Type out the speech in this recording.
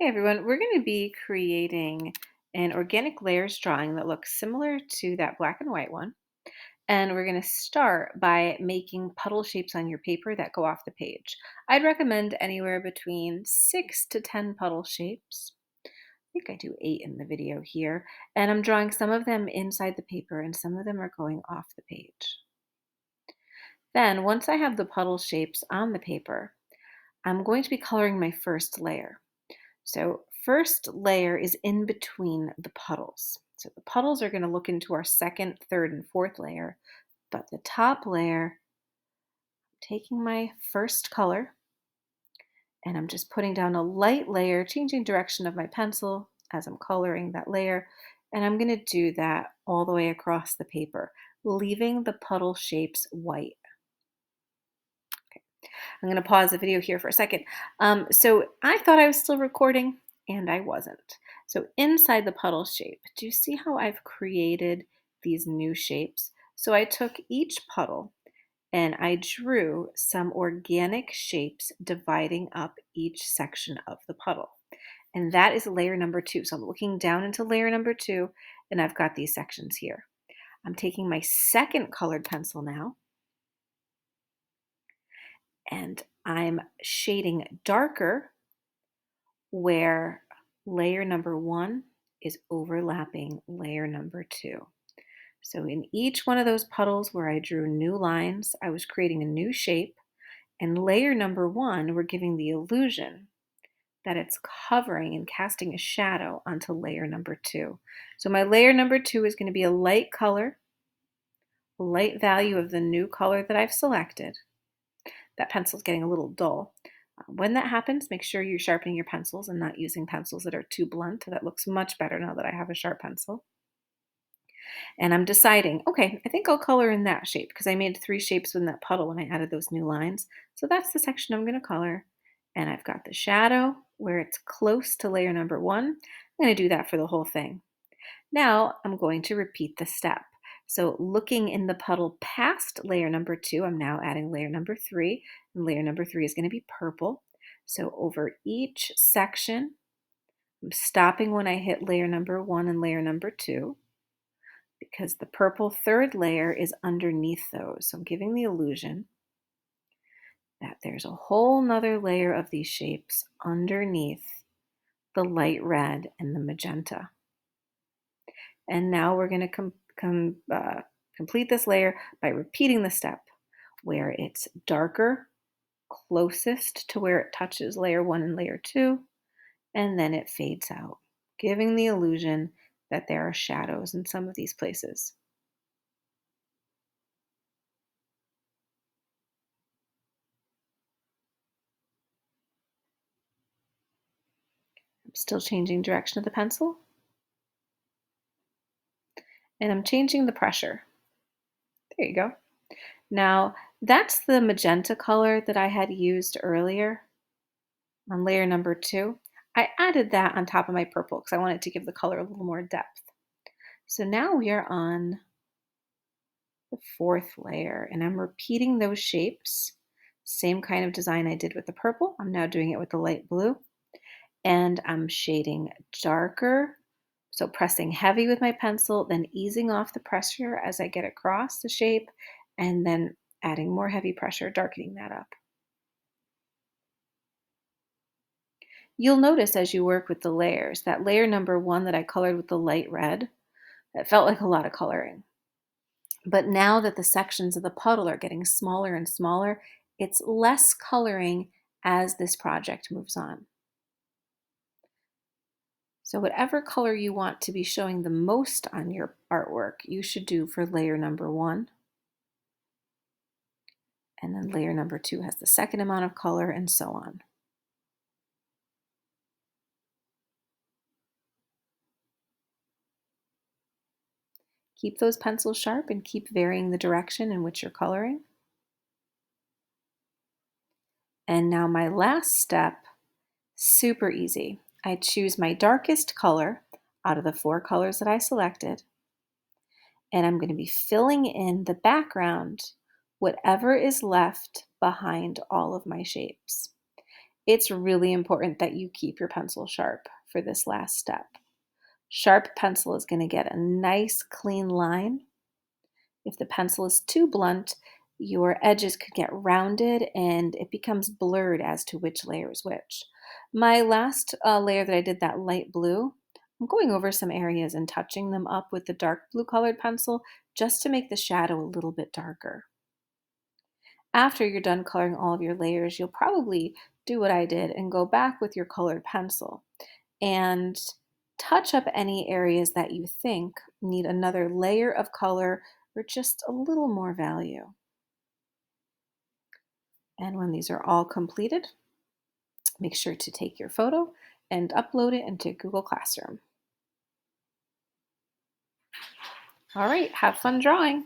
Hey everyone, we're going to be creating an organic layers drawing that looks similar to that black and white one. And we're going to start by making puddle shapes on your paper that go off the page. I'd recommend anywhere between 6 to 10 puddle shapes. I think I do 8 in the video here. And I'm drawing some of them inside the paper and some of them are going off the page. Then, once I have the puddle shapes on the paper, I'm going to be coloring my first layer. So first layer is in between the puddles. So the puddles are going to look into our second, third, and fourth layer. But the top layer, taking my first color, and I'm just putting down a light layer, changing direction of my pencil as I'm coloring that layer. And I'm going to do that all the way across the paper, leaving the puddle shapes white. I'm going to pause the video here for a second. So I thought I was still recording and I wasn't. So inside the puddle shape, do you see how I've created these new shapes? So I took each puddle and I drew some organic shapes dividing up each section of the puddle. And that is layer number 2. So I'm looking down into layer number 2 and I've got these sections here. I'm taking my second colored pencil now and I'm shading darker where layer number 1 is overlapping layer number 2. So in each one of those puddles where I drew new lines, I was creating a new shape, and layer number 1, we're giving the illusion that it's covering and casting a shadow onto layer number 2. So my layer number 2 is going to be a light color, a light value of the new color that I've selected. That pencil's getting a little dull. When that happens, make sure you're sharpening your pencils and not using pencils that are too blunt. That looks much better now that I have a sharp pencil. And I'm deciding, okay, I think I'll color in that shape because I made 3 shapes in that puddle when I added those new lines. So that's the section I'm going to color. And I've got the shadow where it's close to layer number 1. I'm going to do that for the whole thing. Now I'm going to repeat the step. So looking in the puddle past layer number 2, I'm now adding layer number 3, and layer number 3 is going to be purple. So over each section, I'm stopping when I hit layer number 1 and layer number 2 because the purple third layer is underneath those. So I'm giving the illusion that there's a whole nother layer of these shapes underneath the light red and the magenta. And now we're going to complete this layer by repeating the step where it's darker, closest to where it touches layer 1 and layer 2, and then it fades out, giving the illusion that there are shadows in some of these places. I'm still changing direction of the pencil, and I'm changing the pressure. There you go. Now, that's the magenta color that I had used earlier on layer number 2. I added that on top of my purple because I wanted to give the color a little more depth. So now we are on the fourth layer and I'm repeating those shapes. Same kind of design I did with the purple. I'm now doing it with the light blue and I'm shading darker. So pressing heavy with my pencil, then easing off the pressure as I get across the shape and then adding more heavy pressure, darkening that up. You'll notice as you work with the layers, that layer number 1 that I colored with the light red, that felt like a lot of coloring. But now that the sections of the puddle are getting smaller and smaller, it's less coloring as this project moves on. So whatever color you want to be showing the most on your artwork, you should do for layer number 1. And then layer number 2 has the second amount of color and so on. Keep those pencils sharp and keep varying the direction in which you're coloring. And now my last step, super easy. I choose my darkest color out of the 4 colors that I selected, and I'm going to be filling in the background, whatever is left behind all of my shapes. It's really important that you keep your pencil sharp for this last step. Sharp pencil is going to get a nice clean line. If the pencil is too blunt, your edges could get rounded and it becomes blurred as to which layer is which. My last layer that I did, that light blue, I'm going over some areas and touching them up with the dark blue colored pencil just to make the shadow a little bit darker. After you're done coloring all of your layers, you'll probably do what I did and go back with your colored pencil and touch up any areas that you think need another layer of color or just a little more value. And when these are all completed, make sure to take your photo and upload it into Google Classroom. All right, have fun drawing.